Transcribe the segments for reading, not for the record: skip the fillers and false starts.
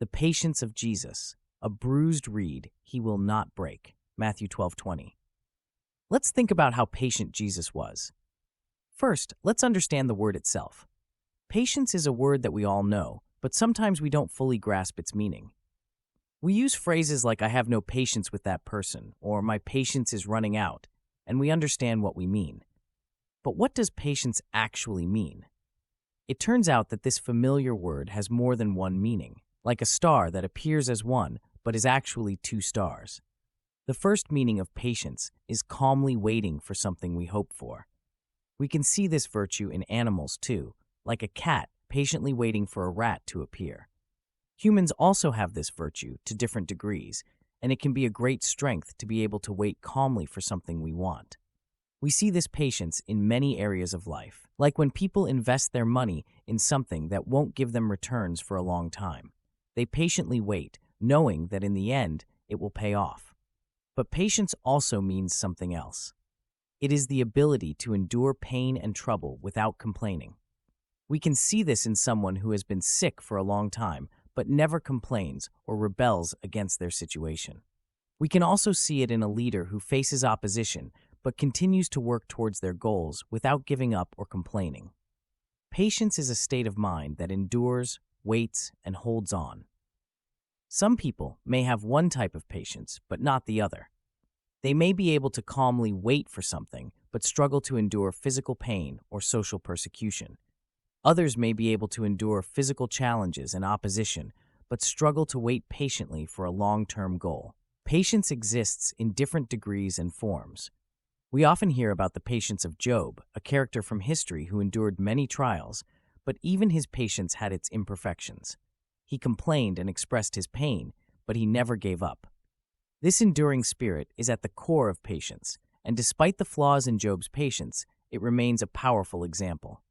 The patience of Jesus, a bruised reed he will not break. Matthew 12:20. Let's think about how patient Jesus was. First, let's understand the word itself. Patience is a word that we all know, but sometimes we don't fully grasp its meaning. We use phrases like, "I have no patience with that person," or "my patience is running out," and we understand what we mean. But what does patience actually mean? It turns out that this familiar word has more than one meaning, like a star that appears as one but is actually two stars. The first meaning of patience is calmly waiting for something we hope for. We can see this virtue in animals too, like a cat patiently waiting for a rat to appear. Humans also have this virtue to different degrees, and it can be a great strength to be able to wait calmly for something we want. We see this patience in many areas of life, like when people invest their money in something that won't give them returns for a long time. They patiently wait, knowing that in the end, it will pay off. But patience also means something else. It is the ability to endure pain and trouble without complaining. We can see this in someone who has been sick for a long time, but never complains or rebels against their situation. We can also see it in a leader who faces opposition, but continues to work towards their goals without giving up or complaining. Patience is a state of mind that endures, waits, and holds on. Some people may have one type of patience, but not the other. They may be able to calmly wait for something, but struggle to endure physical pain or social persecution. Others may be able to endure physical challenges and opposition, but struggle to wait patiently for a long-term goal. Patience exists in different degrees and forms. We often hear about the patience of Job, a character from history who endured many trials, but even his patience had its imperfections. He complained and expressed his pain, but he never gave up. This enduring spirit is at the core of patience, and despite the flaws in Job's patience, it remains a powerful example.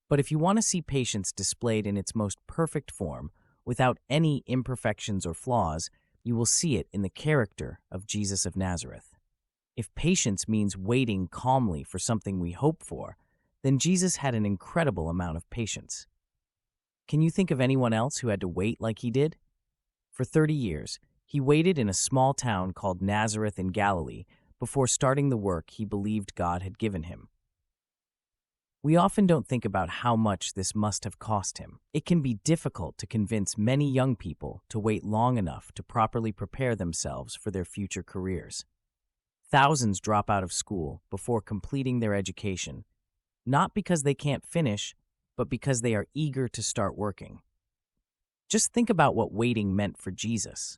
But if you want to see patience displayed in its most perfect form, without any imperfections or flaws, you will see it in the character of Jesus of Nazareth. If patience means waiting calmly for something we hope for, then Jesus had an incredible amount of patience. Can you think of anyone else who had to wait like he did? For 30 years, he waited in a small town called Nazareth in Galilee before starting the work he believed God had given him. We often don't think about how much this must have cost him. It can be difficult to convince many young people to wait long enough to properly prepare themselves for their future careers. Thousands drop out of school before completing their education, not because they can't finish, but because they are eager to start working. Just think about what waiting meant for Jesus.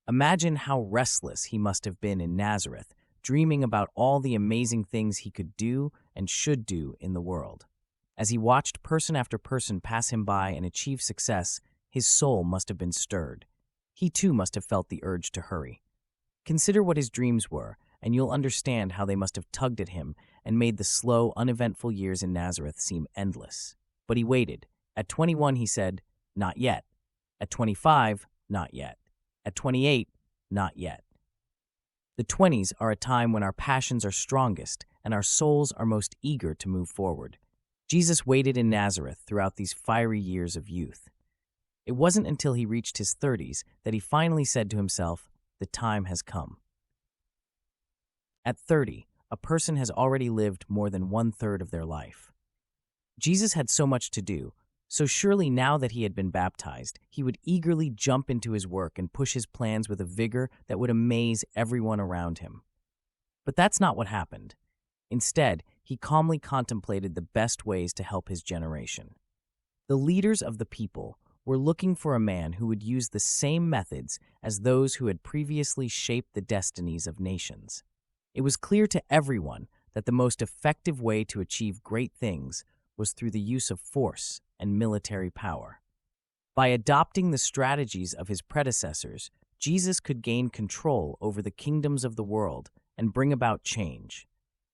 Imagine how restless he must have been in Nazareth, dreaming about all the amazing things he could do and should do in the world. As he watched person after person pass him by and achieve success, his soul must have been stirred. He too must have felt the urge to hurry. Consider what his dreams were, and you'll understand how they must have tugged at him and made the slow, uneventful years in Nazareth seem endless. But he waited. At 21, he said, "Not yet." At 25, "Not yet." At 28, "Not yet." The 20s are a time when our passions are strongest and our souls are most eager to move forward. Jesus waited in Nazareth throughout these fiery years of youth. It wasn't until he reached his 30s that he finally said to himself, "The time has come." At 30, a person has already lived more than 1/3 of their life. Jesus had so much to do, so surely now that he had been baptized, he would eagerly jump into his work and push his plans with a vigor that would amaze everyone around him. But that's not what happened. Instead, he calmly contemplated the best ways to help his generation. The leaders of the people were looking for a man who would use the same methods as those who had previously shaped the destinies of nations. It was clear to everyone that the most effective way to achieve great things was through the use of force and military power. By adopting the strategies of his predecessors, Jesus could gain control over the kingdoms of the world and bring about change.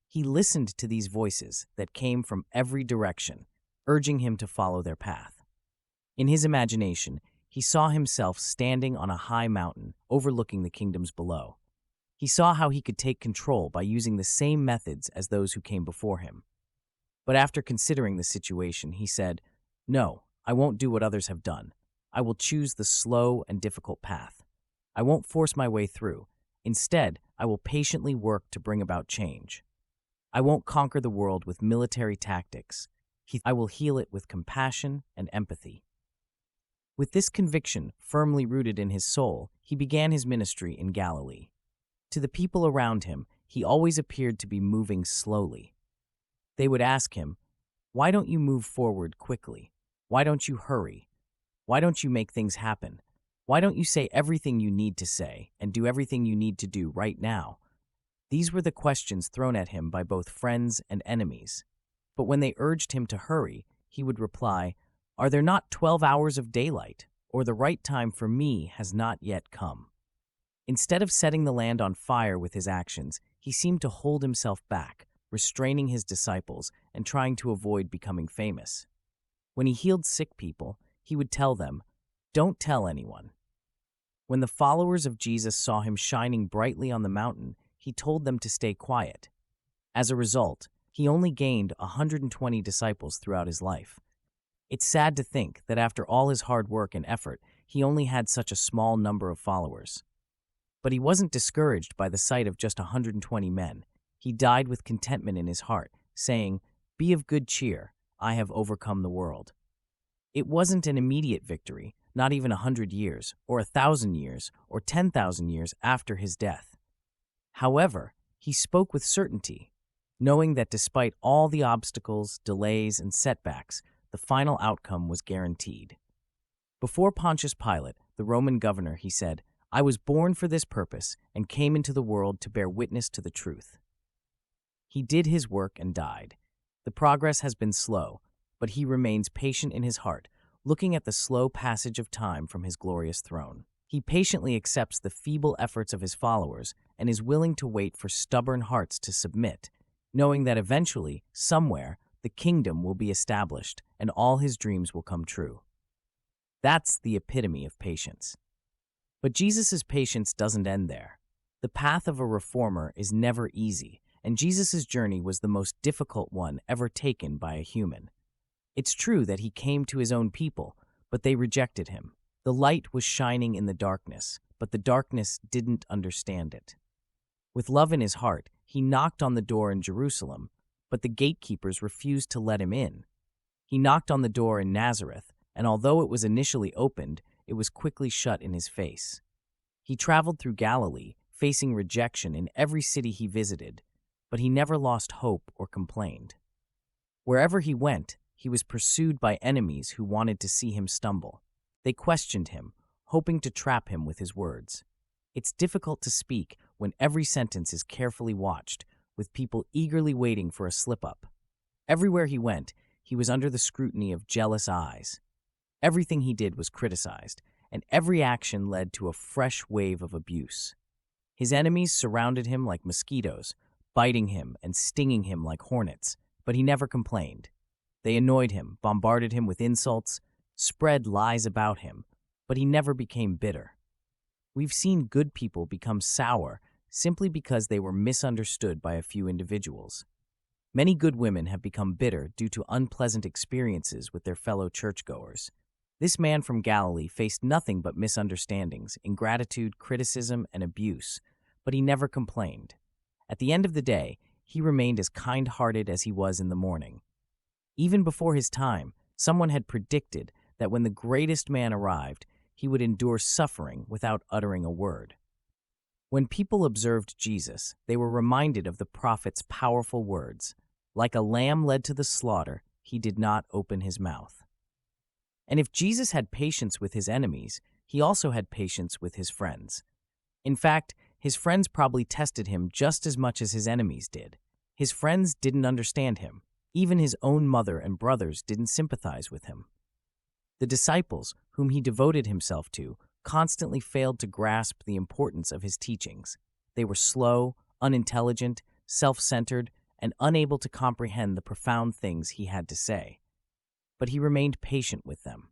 He listened to these voices that came from every direction, urging him to follow their path. In his imagination, he saw himself standing on a high mountain overlooking the kingdoms below. He saw how he could take control by using the same methods as those who came before him. But after considering the situation, he said, "No, I won't do what others have done. I will choose the slow and difficult path. I won't force my way through. Instead, I will patiently work to bring about change. I won't conquer the world with military tactics. I will heal it with compassion and empathy. With this conviction firmly rooted in his soul, he began his ministry in Galilee. To the people around him, he always appeared to be moving slowly. They would ask him, "Why don't you move forward quickly? Why don't you hurry? Why don't you make things happen? Why don't you say everything you need to say and do everything you need to do right now?" These were the questions thrown at him by both friends and enemies. But when they urged him to hurry, he would reply, "Are there not 12 hours of daylight? Or the right time for me has not yet come." Instead of setting the land on fire with his actions, he seemed to hold himself back, restraining his disciples and trying to avoid becoming famous. When he healed sick people, he would tell them, "Don't tell anyone." When the followers of Jesus saw him shining brightly on the mountain, he told them to stay quiet. As a result, he only gained 120 disciples throughout his life. It's sad to think that after all his hard work and effort, he only had such a small number of followers. But he wasn't discouraged by the sight of just 120 men. He died with contentment in his heart, saying, "Be of good cheer, I have overcome the world." It wasn't an immediate victory, not even 100 years, or 1,000 years, or 10,000 years after his death. However, he spoke with certainty, knowing that despite all the obstacles, delays, and setbacks, the final outcome was guaranteed. Before Pontius Pilate, the Roman governor, he said, "I was born for this purpose and came into the world to bear witness to the truth." He did his work and died. The progress has been slow, but he remains patient in his heart, looking at the slow passage of time from his glorious throne. He patiently accepts the feeble efforts of his followers and is willing to wait for stubborn hearts to submit, knowing that eventually, somewhere, the kingdom will be established and all his dreams will come true. That's the epitome of patience. But Jesus' patience doesn't end there. The path of a reformer is never easy, and Jesus' journey was the most difficult one ever taken by a human. It's true that he came to his own people, but they rejected him. The light was shining in the darkness, but the darkness didn't understand it. With love in his heart, he knocked on the door in Jerusalem, but the gatekeepers refused to let him in. He knocked on the door in Nazareth, and although it was initially opened, it was quickly shut in his face. He traveled through Galilee, facing rejection in every city he visited, but he never lost hope or complained. Wherever he went, he was pursued by enemies who wanted to see him stumble. They questioned him, hoping to trap him with his words. It's difficult to speak when every sentence is carefully watched, with people eagerly waiting for a slip-up. Everywhere he went, he was under the scrutiny of jealous eyes. Everything he did was criticized, and every action led to a fresh wave of abuse. His enemies surrounded him like mosquitoes, biting him and stinging him like hornets, but he never complained. They annoyed him, bombarded him with insults, spread lies about him, but he never became bitter. We've seen good people become sour simply because they were misunderstood by a few individuals. Many good women have become bitter due to unpleasant experiences with their fellow churchgoers. This man from Galilee faced nothing but misunderstandings, ingratitude, criticism, and abuse, but he never complained. At the end of the day, he remained as kind-hearted as he was in the morning. Even before his time, someone had predicted that when the greatest man arrived, he would endure suffering without uttering a word. When people observed Jesus, they were reminded of the prophet's powerful words, "Like a lamb led to the slaughter, he did not open his mouth." And if Jesus had patience with his enemies, he also had patience with his friends. In fact, his friends probably tested him just as much as his enemies did. His friends didn't understand him. Even his own mother and brothers didn't sympathize with him. The disciples, whom he devoted himself to, constantly failed to grasp the importance of his teachings. They were slow, unintelligent, self-centered, and unable to comprehend the profound things he had to say. But he remained patient with them.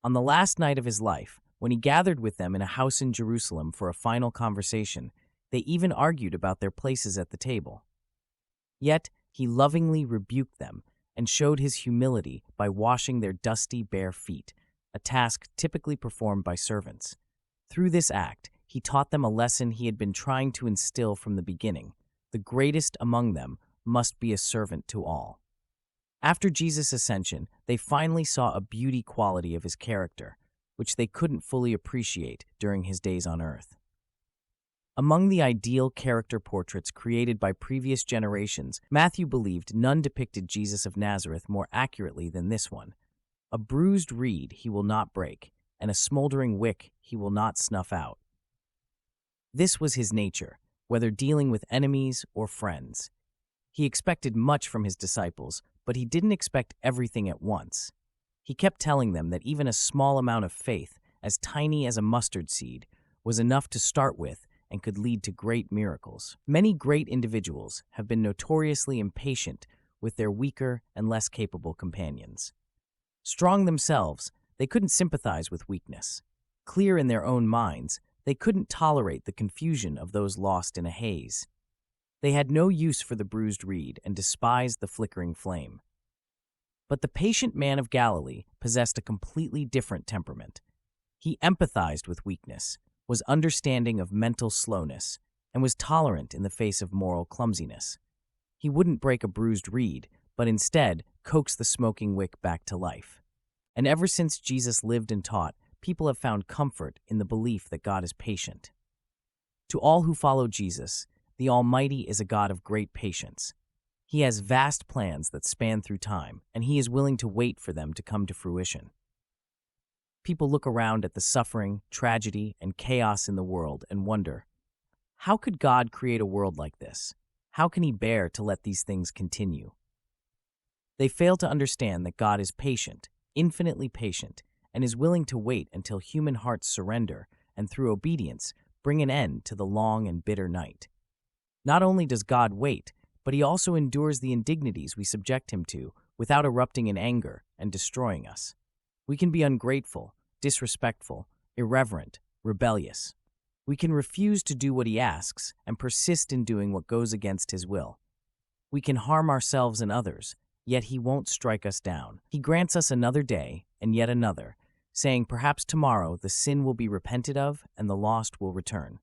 On the last night of his life, when he gathered with them in a house in Jerusalem for a final conversation, they even argued about their places at the table. Yet, he lovingly rebuked them and showed his humility by washing their dusty, bare feet, a task typically performed by servants. Through this act, he taught them a lesson he had been trying to instill from the beginning. The greatest among them must be a servant to all. After Jesus' ascension, they finally saw a beauty quality of his character, which they couldn't fully appreciate during his days on earth. Among the ideal character portraits created by previous generations, Matthew believed none depicted Jesus of Nazareth more accurately than this one. A bruised reed he will not break, and a smoldering wick he will not snuff out. This was his nature, whether dealing with enemies or friends. He expected much from his disciples, but he didn't expect everything at once. He kept telling them that even a small amount of faith, as tiny as a mustard seed, was enough to start with and could lead to great miracles. Many great individuals have been notoriously impatient with their weaker and less capable companions. Strong themselves, they couldn't sympathize with weakness. Clear in their own minds, they couldn't tolerate the confusion of those lost in a haze. They had no use for the bruised reed and despised the flickering flame. But the patient man of Galilee possessed a completely different temperament. He empathized with weakness, was understanding of mental slowness, and was tolerant in the face of moral clumsiness. He wouldn't break a bruised reed, but instead coax the smoking wick back to life. And ever since Jesus lived and taught, people have found comfort in the belief that God is patient. To all who follow Jesus, the Almighty is a God of great patience. He has vast plans that span through time, and he is willing to wait for them to come to fruition. People look around at the suffering, tragedy, and chaos in the world and wonder, how could God create a world like this? How can he bear to let these things continue? They fail to understand that God is patient, infinitely patient, and is willing to wait until human hearts surrender and through obedience bring an end to the long and bitter night. Not only does God wait, but he also endures the indignities we subject him to without erupting in anger and destroying us. We can be ungrateful, disrespectful, irreverent, rebellious. We can refuse to do what he asks and persist in doing what goes against his will. We can harm ourselves and others, yet he won't strike us down. He grants us another day and yet another, saying perhaps tomorrow the sin will be repented of and the lost will return.